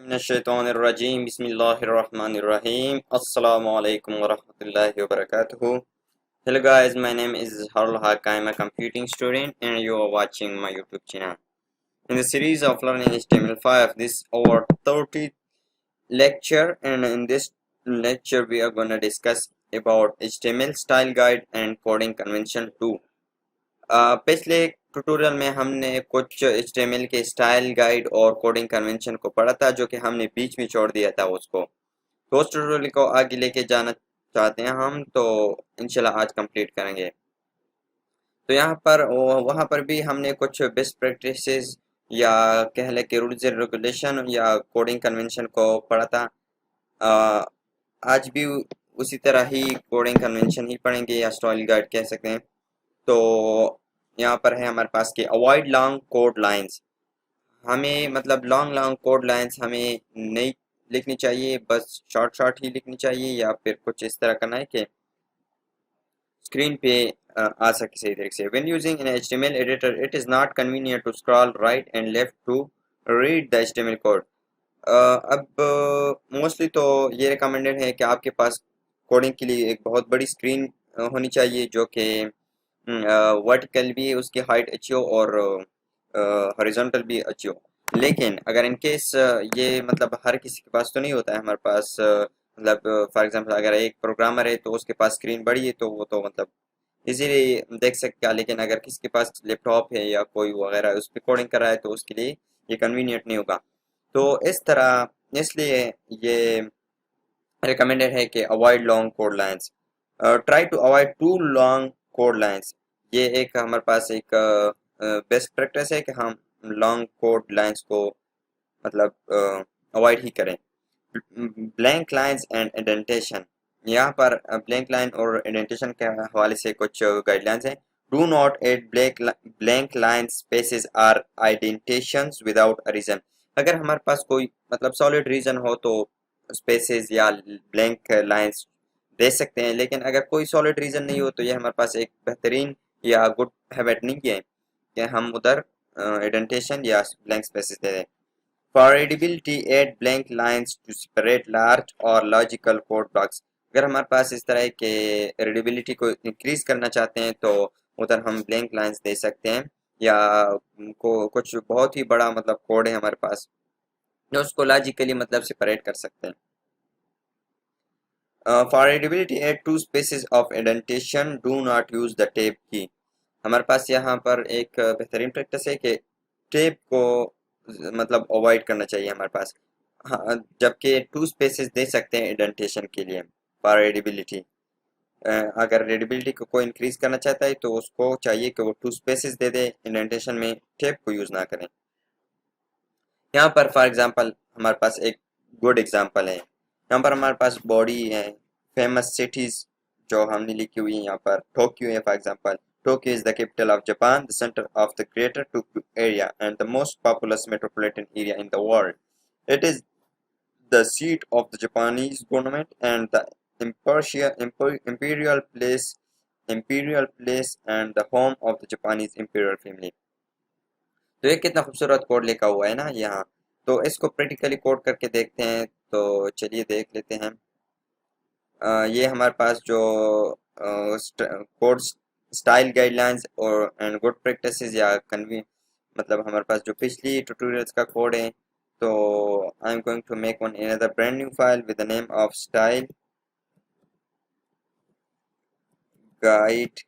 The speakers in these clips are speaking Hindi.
मिनश्शैतानिर्रजीम बिस्मिल्लाहिर्रहमानिर्रहीम अस्सलामु अलैकुम वरहमतुल्लाहि वबरकातुहू. Hello guys, my name is Harul Haq. I am a computing student and you are watching my YouTube channel. In the series of learning HTML5, this is our 30th lecture, and in this lecture we are going to discuss about HTML style guide and coding convention 2. पिछले ट्यूटोरियल में हमने कुछ HTML के स्टाइल गाइड और कोडिंग कन्वेंशन को पढ़ा था, जो कि हमने बीच में छोड़ दिया था उसको. तो उस ट्यूटोरियल को आगे लेके जाना चाहते हैं हम, तो इंशाल्लाह आज कंप्लीट करेंगे. तो यहाँ पर वहाँ पर भी हमने कुछ बेस्ट प्रैक्टिसेस या कह लें कि रूल्स एंड रेगुलेशन या कोडिंग कन्वेंशन को पढ़ा था. आज भी उसी तरह ही कोडिंग कन्वेंशन ही पढ़ेंगे या स्टाइल गाइड कह सकते हैं. तो यहाँ पर है हमारे पास कि अवॉइड लॉन्ग कोड लाइंस. हमें मतलब लॉन्ग लॉन्ग कोड लाइंस हमें नहीं लिखनी चाहिए, बस शॉर्ट शॉर्ट ही लिखनी चाहिए, या फिर कुछ इस तरह करना है कि स्क्रीन पे आ सके सही तरीके से. When using an HTML editor it is not convenient to scroll right and left to read the HTML code. अब मोस्टली तो ये रिकमेंडेड है कि आपके पास कोडिंग के लिए एक बहुत बड़ी स्क्रीन होनी चाहिए, जो कि वर्टिकल भी उसकी हाइट अच्छी हो और हॉरिजॉन्टल भी अच्छी हो. लेकिन अगर इन केस ये मतलब हर किसी के पास तो नहीं होता है हमारे पास, मतलब फॉर एग्जांपल अगर एक प्रोग्रामर है तो उसके पास स्क्रीन बड़ी है तो वो तो मतलब इजीली देख सकता है. लेकिन अगर किसी के पास लैपटॉप है या कोई वगैरह उस पर कोडिंग कर रहा है तो उसके लिए ये कन्वीनियंट नहीं होगा. तो इस तरह इसलिए ये रिकमेंडेड है कि avoid long code lines. Try to avoid too long code lines. ये एक हमारे पास एक बेस्ट प्रैक्टिस है कि हम लॉन्ग कोड लाइंस को मतलब अवॉइड ही करें. Blank lines and indentation. यहाँ पर ब्लैंक लाइन और इंडेंटेशन के हवाले से कुछ गाइडलाइंस हैं. Do not add blank line spaces or indentations without a reason. अगर हमारे पास कोई मतलब सॉलिड रीजन हो तो स्पेसेस या ब्लैंक लाइंस दे सकते हैं, लेकिन अगर कोई सॉलिड रीजन नहीं हो तो ये हमारे पास एक बेहतरीन या गुड हैबिट नहीं है कि हम उधर इंडेंटेशन या ब्लैंक स्पेसेस दे दें. For readability add blank lines to separate large और लॉजिकल कोड ब्लॉक्स. अगर हमारे पास इस तरह के रीडेबिलिटी को इंक्रीज करना चाहते हैं तो उधर हम ब्लैंक लाइंस दे सकते हैं, या कुछ बहुत ही बड़ा मतलब कोड है हमारे पास जो उसको लॉजिकली मतलब सेपरेट कर सकते हैं. For readability add two spaces of indentation do not use the tab key. हमारे पास यहाँ पर एक बेहतरीन प्रैक्टिस है कि टेप को मतलब अवॉइड करना चाहिए हमारे पास. हाँ, जबकि टू स्पेसेस दे सकते हैं इंडेंटेशन के लिए फॉर रीडेबिलिटी. अगर रीडेबिलिटी को कोई इंक्रीज करना चाहता है तो उसको चाहिए कि वो टू स्पेसेस दे दे इंडेंटेशन में, टेप को यूज ना करें. यहाँ पर फॉर एग्जांपल हमारे पास एक गुड एग्जांपल है. यहाँ पर हमारे पास बॉडी है फेमस सिटीज जो हमने लिखी हुई है. यहाँ पर टोक्यो है for example. Tokyo is the capital of Japan, the center of the Greater Tokyo area, and the most populous metropolitan area in the world. It is the seat of the Japanese government and the imperial place and the home of the Japanese imperial family. तो ये कितना खूबसूरत कोड लिखा हुआ है ना यहाँ. तो इसको प्रैक्टिकली कोड करके देखते हैं, तो चलिए देख लेते हैं. ये हमारे पास जो कोड स्टाइल गाइडलाइंस और एंड गुड प्रैक्टिसेस या कन्वी मतलब हमारे पास जो पिछली ट्यूटोरियल्स का कोड है. तो I am going to make one another brand new file with the name of style guide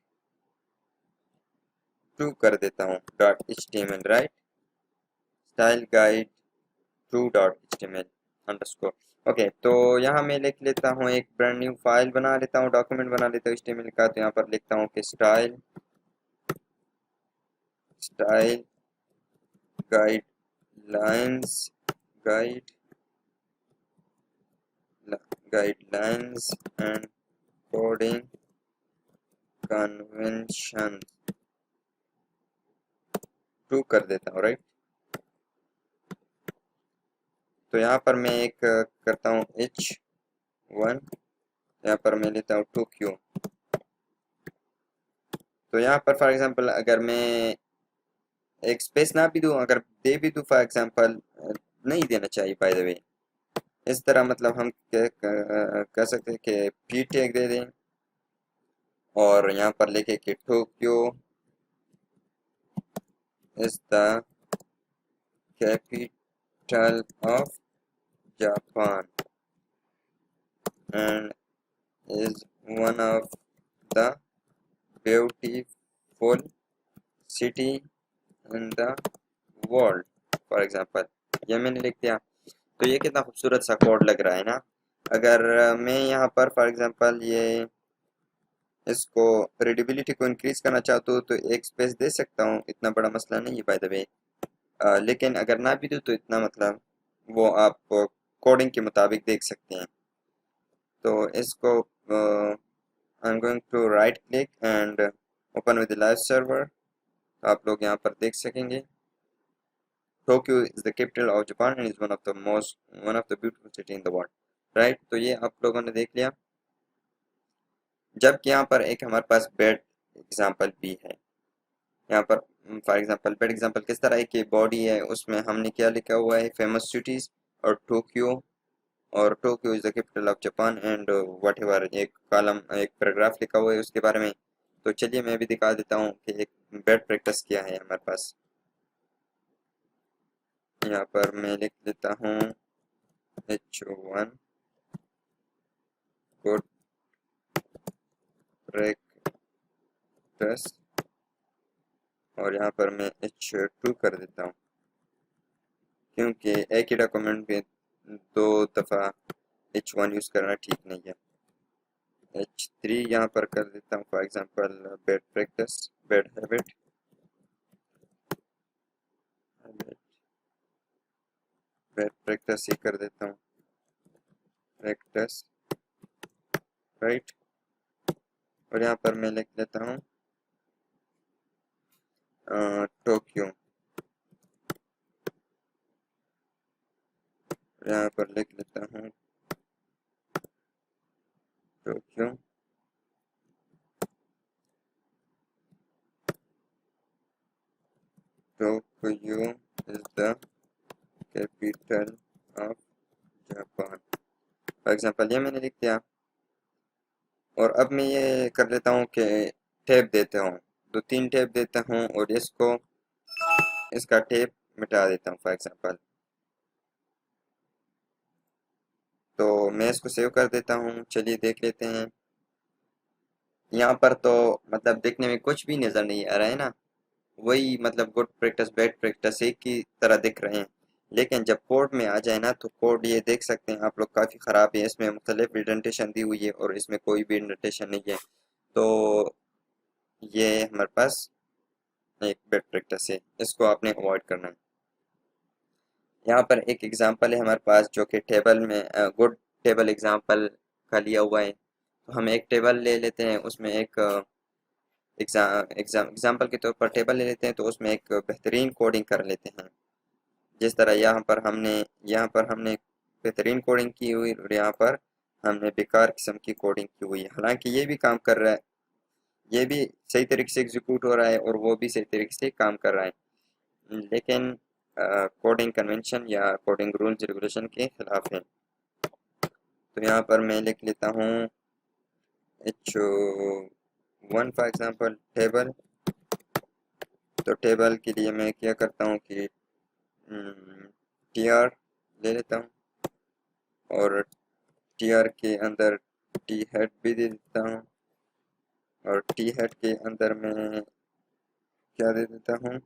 2 कर देता हूँ .html, right. Style guide 2.html underscore. Okay, तो यहाँ मैं लिख लेता हूँ एक ब्रांड न्यू फाइल बना लेता हूँ, डॉक्यूमेंट बना लेता हूँ HTML का. तो यहाँ पर लिखता हूँ कि style guidelines guidelines and coding convention 2 कर देता हूँ, राइट. तो यहाँ पर मैं एक करता हूँ H1, यहाँ पर मैं लेता हूँ 2Q. तो यहाँ पर फॉर एग्जांपल अगर मैं एक स्पेस ना भी दूँ, अगर दे भी दूँ फॉर एग्जांपल, नहीं देना चाहिए बाय द वे, इस तरह मतलब हम क्या कर सकते हैं कि पी टैग दे दें और यहाँ पर लिखे कि Tokyo is the capital of Japan and is one of the beautiful city in the world, for example. ये मैंने लिख दिया। तो ये कितना खूबसूरत सा कोड लग रहा है ना। अगर मैं यहाँ पर फॉर एग्जांपल ये इसको रीडेबिलिटी को इंक्रीज करना चाहता हूँ तो एक स्पेस दे सकता हूँ, इतना बड़ा मसला नहीं है बाय द वे। लेकिन अगर ना भी दूँ तो इतना मतलब वो आप कोडिंग के मुताबिक देख सकते हैं। तो इसको I am going to right click and open with live server. आप लोग यहाँ पर देख सकेंगे Tokyo is the capital of Japan and is one of the beautiful city in the world. Right, तो ये आप लोगों ने देख लिया। जबकि यहाँ पर एक हमारे पास बेड एग्जाम्पल भी है। यहाँ पर फॉर एग्जांपल बेड एग्जांपल किस तरह की बॉडी है, उसमें हमने क्या लिखा हुआ है, फेमस सिटीज और Tokyo is the capital of Japan and what ever, एक कॉलम एक पैराग्राफ लिखा हुआ है उसके बारे में। तो चलिए मैं भी दिखा देता हूँ कि एक बेड प्रैक्टिस क्या है हमारे पास। यहाँ पर मैं लिख देता हूँ H1 गुड प्रैक्टिस और यहाँ पर मैं H2 कर देता हूँ, क्योंकि एक ही डॉक्यूमेंट में दो दफ़ा H1 यूज़ करना ठीक नहीं है। H3 यहाँ पर कर देता हूँ for example bad practice, bad habit, bad practice ही कर देता हूँ, प्रैक्टिस। राइट, और यहाँ पर मैं लिख लेता हूँ टोक्यो, यहाँ पर लिख लेता हूँ Tokyo Tokyo is the capital of Japan, for example ये मैंने लिख दिया। और अब मैं ये कर लेता हूँ कि टैब देता हूँ, दो तीन टैब देता हूँ और इसको इसका टैब मिटा देता हूँ फॉर एग्जांपल। तो मैं इसको सेव कर देता हूँ, चलिए देख लेते हैं। यहाँ पर तो मतलब देखने में कुछ भी नज़र नहीं आ रहा है ना, वही मतलब गुड प्रैक्टिस बैड प्रैक्टिस एक ही तरह दिख रहे हैं। लेकिन जब कोड में आ जाए ना तो कोड ये देख सकते हैं आप लोग काफ़ी ख़राब है, इसमें मुख्तलिफ इंडेंटेशन दी हुई है और इसमें कोई भी इंडेंटेशन नहीं है। तो ये हमारे पास एक बैड प्रैक्टिस है, इसको आपने अवॉइड करना है। यहाँ पर एक एग्जांपल है हमारे पास जो कि टेबल में गुड टेबल एग्जांपल का लिया हुआ है। तो हम एक टेबल ले लेते हैं, उसमें एक एग्जाम्पल के तौर पर टेबल ले लेते हैं, तो उसमें एक बेहतरीन कोडिंग कर लेते हैं। जिस तरह यहाँ पर हमने बेहतरीन कोडिंग की हुई और यहाँ पर हमने बेकार किस्म की कोडिंग की हुई है। हालांकि ये भी काम कर रहा है, ये भी सही तरीके से एग्जीक्यूट हो रहा है और वो भी सही तरीके से काम कर रहा है, लेकिन कोडिंग कन्वेंशन या कोडिंग रूल्स रेगुलेशन के खिलाफ है। तो यहाँ पर मैं लिख लेता हूँ H1 फॉर एग्जांपल टेबल। तो टेबल के लिए मैं क्या करता हूँ कि टी आर ले लेता हूँ और टी आर के अंदर टी हेड भी दे देता हूँ और टी हेड के अंदर मैं क्या दे देता हूँ,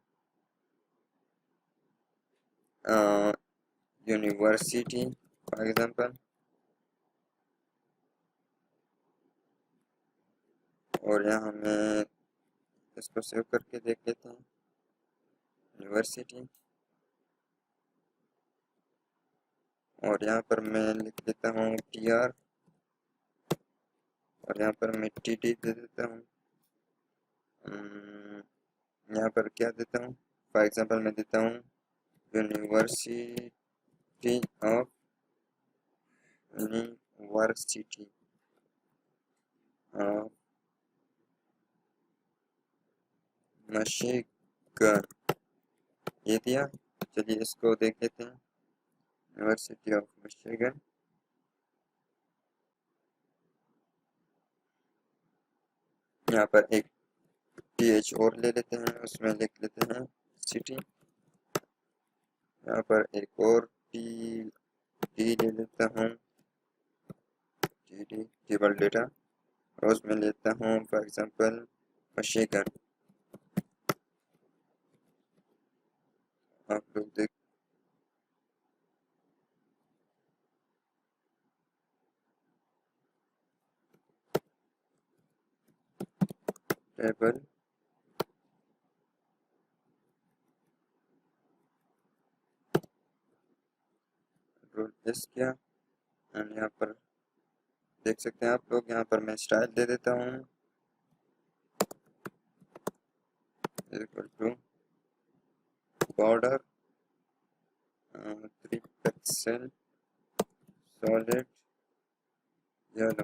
यूनिवर्सिटी फॉर एग्जांपल। और यहाँ मैं इसको सेव करके देख लेते हैं यूनिवर्सिटी, और यहाँ पर मैं लिख देता हूँ टी आर और यहाँ पर मैं टी टी दे देता हूँ। यहाँ पर क्या देता हूँ, फॉर एग्जांपल मैं देता हूँ university of university of Michigan, ये दिया। चलिए इसको देख लेते हैं यूनिवर्सिटी ऑफ मिशिगन। यहाँ पर एक th और ले लेते हैं, उसमें लिख लेते हैं सिटी। यहाँ पर एक और टी डी ले लेता हूँ, टी डी टेबल डेटा, और उसमें लेता हूँ फॉर एग्जांपल मशीगन। आप लोग देख टेबल रोल एस किया, एंड यहाँ पर देख सकते हैं आप लोग, यहाँ पर मैं स्टाइल दे देता हूँ equal to border 3 pixel solid yellow.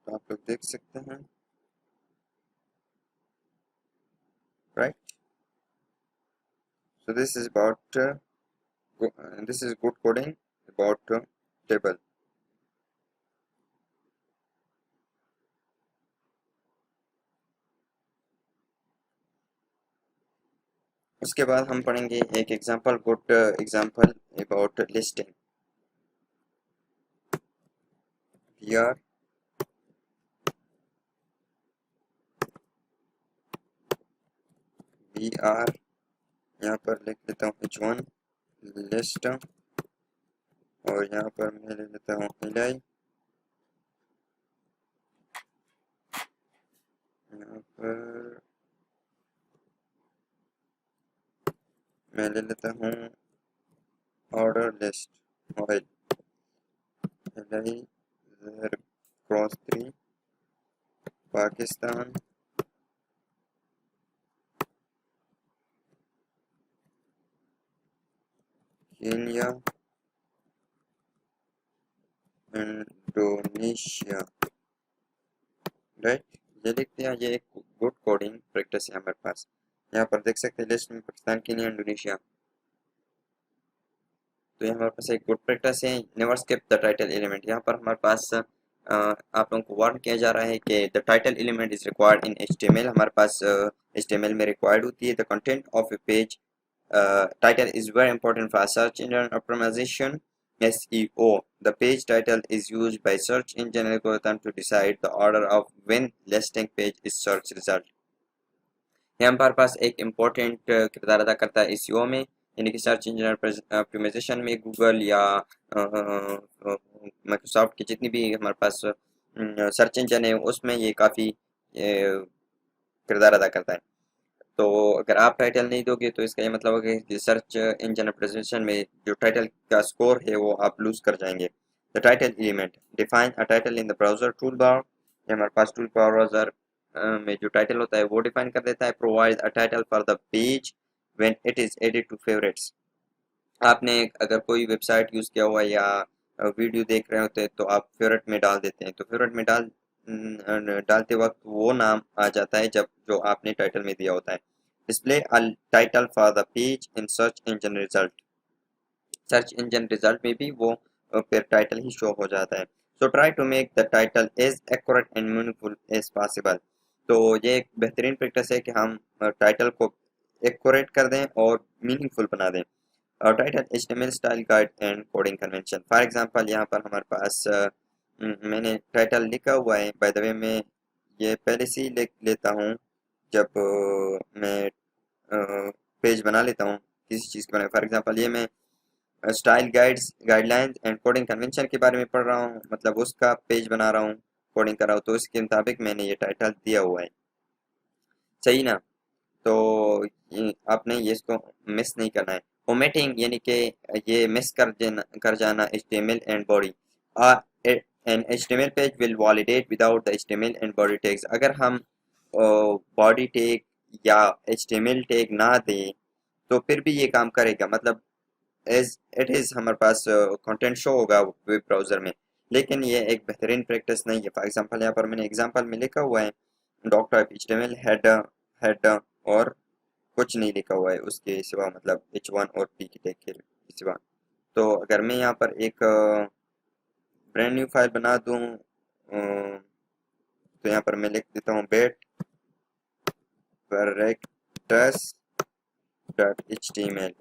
तो आप लोग देख सकते हैं, right. So this is about this is good coding about table. उसके बाद हम पढ़ेंगे एक example, good example about listing. here we are, यहाँ पर लिख लेता हूँ h1 लिस्ट, और यहाँ पर मैं ले लेता हूँ li, यहाँ पर मैं ले लेता हूँ order list oil li cross 3 Pakistan Kenya Indonesia, right. ये लिखते हैं, ये एक गुड कोडिंग प्रैक्टिस है हमारे पास। यहाँ पर देख सकते हैं लिस्ट में पाकिस्तान केन्या इंडोनेशिया, तो ये हमारे पास एक गुड प्रैक्टिस है। Never skip the title element. यहाँ पर हमारे पास आप लोगों को वार्न किया जा रहा है कि the title element is required in HTML। हमारे पास HTML में रिक्वायर्ड होती है। The content of A page title is very important for search engine optimization (SEO). The page title is used by search engine algorithm to decide the order of when listing page is search result। ये हमारे पास एक इम्पोर्टेंट किरदार अदा करता है SEO में, यानी कि सर्च इंजन ऑप्टिमाइजेशन में। गूगल या माइक्रोसॉफ्ट की जितनी भी हमारे पास सर्च इंजन है उसमें ये काफ़ी किरदार अदा करता है। तो अगर आप टाइटल नहीं दोगे तो इसका ये मतलब होगा कि सर्च इंजन ऑप्टिमाइजेशन में जो टाइटल का स्कोर है वो आप लूज कर जाएंगे। The title element define a title in the browser tool bar. ये हमारे पास टूल बार ब्राउजर में जो टाइटल होता है वो डिफाइन कर देता है। Provide a title for the page when it is added to favourites. आपने अगर कोई वेबसाइट यूज़ किया हुआ है या वीडियो देख रहे होते हैं तो आप फेवरेट में डाल देते हैं, तो फेवरेट में डालते वक्त वो नाम आ जाता है जब जो आपने टाइटल में दिया होता है। Display a title for the page in search engine result. Search engine result में भी वो फिर टाइटल ही शो हो जाता है। So try to make the title as accurate and meaningful as possible. तो ये एक बेहतरीन प्रैक्टिस है कि हम टाइटल को एक्यूरेट कर दें और मीनिंगफुल बना दें। Title HTML style guide and coding convention. For example यहाँ पर हमारे पास मैंने टाइटल लिखा हुआ है। बाय द वे मैं ये पहले से ही लिख लेता हूँ जब मैं पेज बना लेता हूँ किसी चीज़ के बारे में। फॉर एग्जांपल ये मैं style guides guidelines and coding convention के बारे में पढ़ रहा हूँ, मतलब उसका पेज बना रहा हूँ, कोडिंग कर रहा हूँ, तो इसके मुताबिक मैंने ये टाइटल दिया हुआ है, सही ना। तो आपने ये इसको मिस नहीं करना है। फॉर्मेटिंग यानी कि ये मिस कर जाना HTML and body. An HTML page will validate without the HTML and body tags. अगर हम बॉडी टैग या HTML टैग ना दें तो फिर भी ये काम करेगा, मतलब एज इट इज़ हमारे पास कंटेंट शो होगा वेब ब्राउज़र में, लेकिन ये एक बेहतरीन प्रैक्टिस नहीं है। फॉर एग्जांपल यहाँ पर मैंने एग्जांपल में लिखा हुआ है डॉक्टर HTML हेड हेड और कुछ नहीं लिखा हुआ है उसके सिवा, मतलब H1 और P की टैग के सिवा। तो अगर मैं यहाँ पर एक ब्रांड न्यू फाइल बना दूँ तो यहाँ पर मैं लिख देता हूँ bad practice dot H T M L,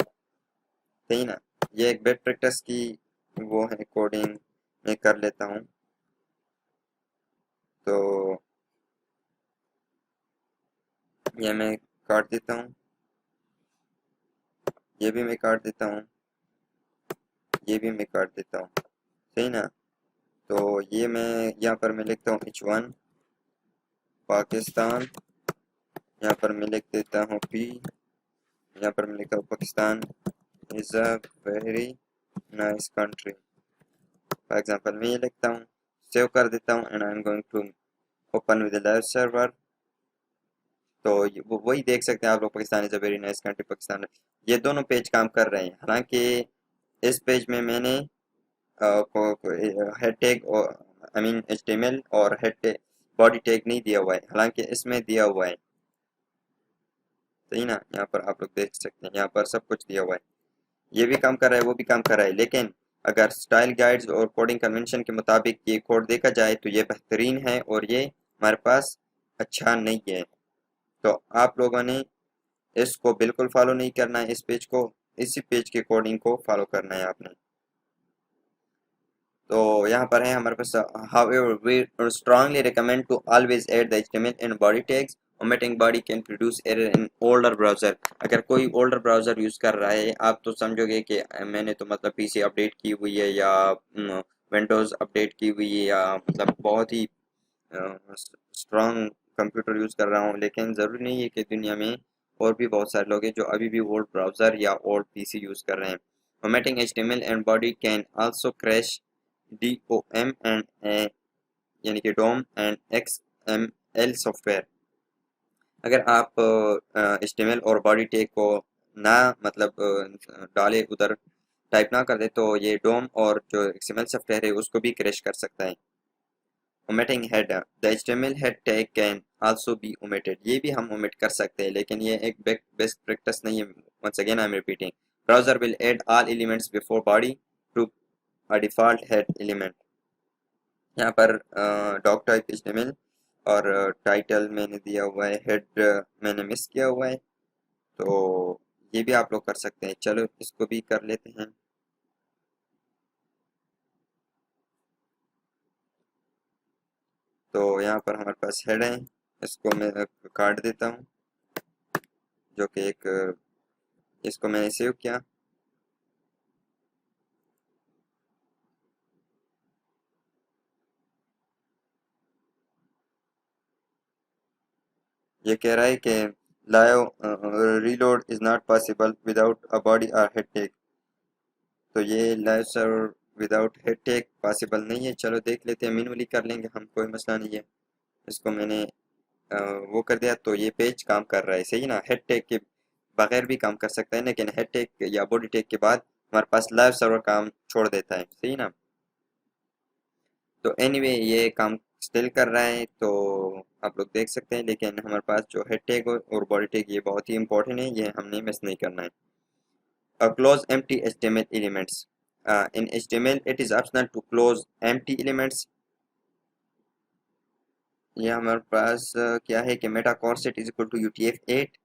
सही ना। ये एक बेट प्रैक्टिस की वो है कोडिंग मैं कर लेता हूँ। तो ये मैं काट देता हूँ, ये भी मैं काट देता हूँ, ये भी मैं काट देता हूँ, सही ना। तो ये मैं यहाँ पर मैं लिखता हूँ H1 पाकिस्तान, यहाँ पर मैं लिख देता हूँ P, यहाँ पर मैं लिखता हूँ Pakistan is a very nice country, for example मैं ये लिखता हूँ, सेव कर देता हूँ and I am going to open with the live server. तो वही देख सकते हैं आप लोग, Pakistan is a very nice country Pakistan. ये दोनों पेज काम कर रहे हैं, हालांकि इस पेज में मैंने हेड टैग और आई मीन HTML और हेड बॉडी टैग नहीं दिया हुआ है, हालांकि इसमें दिया हुआ है, सही ना। यहाँ पर आप लोग देख सकते हैं, यहाँ पर सब कुछ दिया हुआ है, ये भी काम कर रहा है, वो भी काम कर रहा है। लेकिन अगर स्टाइल गाइड्स और कोडिंग कन्वेंशन के मुताबिक ये कोड देखा जाए तो ये बेहतरीन है और ये हमारे पास अच्छा नहीं है। तो आप लोगों ने इसको बिल्कुल फॉलो नहीं करना है, इस पेज को, इसी पेज के कोडिंग को फॉलो करना है आपने। तो यहाँ पर है हमारे पास, however we strongly recommend to always add the HTML in body tags. omitting body can produce error in older browser. अगर कोई older browser यूज़ कर रहा है, आप तो समझोगे कि मैंने तो मतलब PC अपडेट की हुई है या विंडोज़ अपडेट की हुई है या मतलब बहुत ही स्ट्रॉन्ग कंप्यूटर यूज़ कर रहा हूँ। लेकिन ज़रूरी नहीं है कि दुनिया में और भी बहुत सारे लोग हैं जो अभी भी ओल्ड ब्राउज़र या ओल्ड PC यूज़ कर रहे हैं। omitting HTML and body can also crash DOM and यानी कि डोम एंड XML सॉफ्टवेयर। अगर आप HTML और बॉडी टैग को ना मतलब डाले उधर, टाइप ना कर दे, तो ये डोम और जो XML सॉफ्टवेयर है उसको भी क्रैश कर सकता है। omitting header, the HTML head tag can also be omitted. ये भी हम omit कर सकते हैं, लेकिन ये एक बेस्ट प्रैक्टिस नहीं है। once again I am repeating, browser will add all elements before body to a default head element. यहाँ पर डॉक टाइप HTML और टाइटल मैंने दिया हुआ है, हेड मैंने मिस किया हुआ है, तो ये भी आप लोग कर सकते हैं। चलो इसको भी कर लेते हैं। तो यहाँ पर हमारे पास हेड है, इसको मैं काट देता हूँ, जो कि एक इसको मैंने सेव किया। ये कह रहा है कि live reload is not possible without a body और हेड टैग। तो ये live server without head tag possible नहीं है। चलो देख लेते हैं, मैन्युअली कर लेंगे हम, कोई मसला नहीं है। इसको मैंने वो कर दिया, तो ये पेज काम कर रहा है, सही ना। हेड टैग के बगैर भी काम कर सकता है, लेकिन हेड टैग या बॉडी टैग के बाद हमारे पास लाइव सर्वर काम छोड़ देता है, सही ना। तो एनीवे ये काम स्टिल कर रहा है, तो आप लोग देख सकते हैं। लेकिन हमारे पास जो हेड टैग और बॉडी टैग ये बहुत ही इंपॉर्टेंट है, ये हमने मिस नहीं करना है। Close empty HTML elements. In HTML, it is optional to close empty elements. ये हमारे पास क्या है कि meta charset is equal to UTF-8,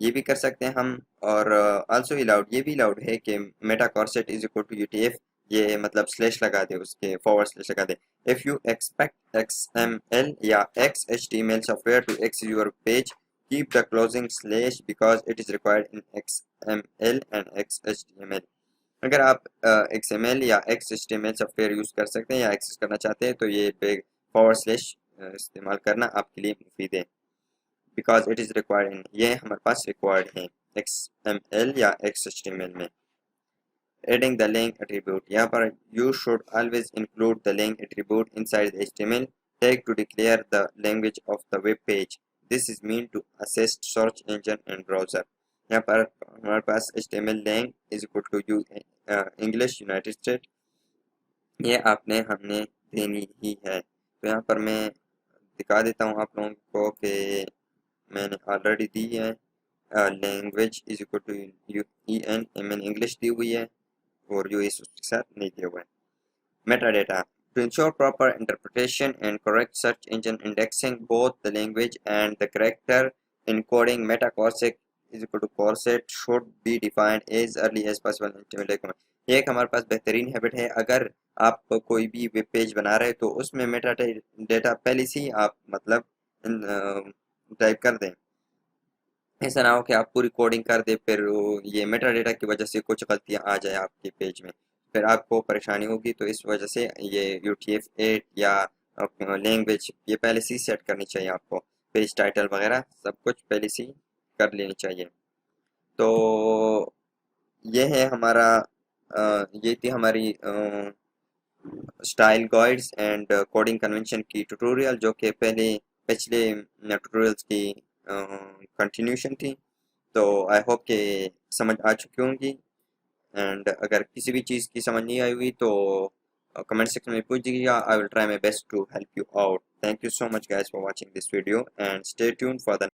ये भी कर सकते हैं हम। और आल्सो अलाउड, ये भी अलाउड है कि meta charset is equal to UTF, ये मतलब स्लैश लगा दे, उसके फॉरवर्ड स्लैश लगा दे। इफ़ यू एक्सपेक्ट XML या XHTML software to access your page, keep the closing slash because it is required in XML and XHTML। अगर आप XML या XHTML सॉफ्टवेयर यूज़ कर सकते हैं या एक्सेस करना चाहते हैं, तो ये फॉरवर्ड स्लैश इस्तेमाल करना आपके लिए मुफीद है। Because it is required in, ये हमारे पास रिक्वायर्ड है XML या XHTML में। एडिंग द लिंक एट्रीब्यूट, यहाँ पर you should always include the link attribute inside the HTML tag to declare the language of the web page. This is mean to assist search engine and browser. यहाँ पर हमारे पास HTML lang is equal to you English United State, ये आपने हमने देनी ही है। तो यहाँ पर मैं दिखा देता हूँ आप लोगों को कि मैंने ऑलरेडी दी है। Language is equal to EN, मैंने इंग्लिश दी हुई है और US उसके साथ नहीं दिया हुआ है। Meta data, To ensure proper interpretation and correct search engine indexing, both the language and the character encoding metacorset is equal to corset should be defined as early as possible in HTML. ये एक हमारे पास बेहतरीन हैबिट है। अगर आप कोई भी वेब पेज बना रहे हैं तो उसमें मेटा डेटा पहले से ही आप मतलब टाइप कर दें। ऐसा ना हो कि आप पूरी कोडिंग कर दे फिर ये मेटा डेटा की वजह से कुछ गलतियां आ जाए आपके पेज में, फिर आपको परेशानी होगी। तो इस वजह से ये UTF-8 या लैंग्वेज ये पहले से ही सेट करनी चाहिए आपको। पेज टाइटल वगैरह सब कुछ पहले से ही कर लेनी चाहिए। तो ये है हमारा ये थी हमारी style guides and coding convention की ट्यूटोरियल, जो कि पिछले ट्यूटोरियल्स की कंटिन्यूशन थी। तो आई होप कि समझ आ चुकी होंगी। एंड अगर किसी भी चीज़ की समझ नहीं आई हुई तो कमेंट सेक्शन में पूछ दीजिएगा। I will try my best to help you out. Thank you so much guys for watching this video and stay tune for the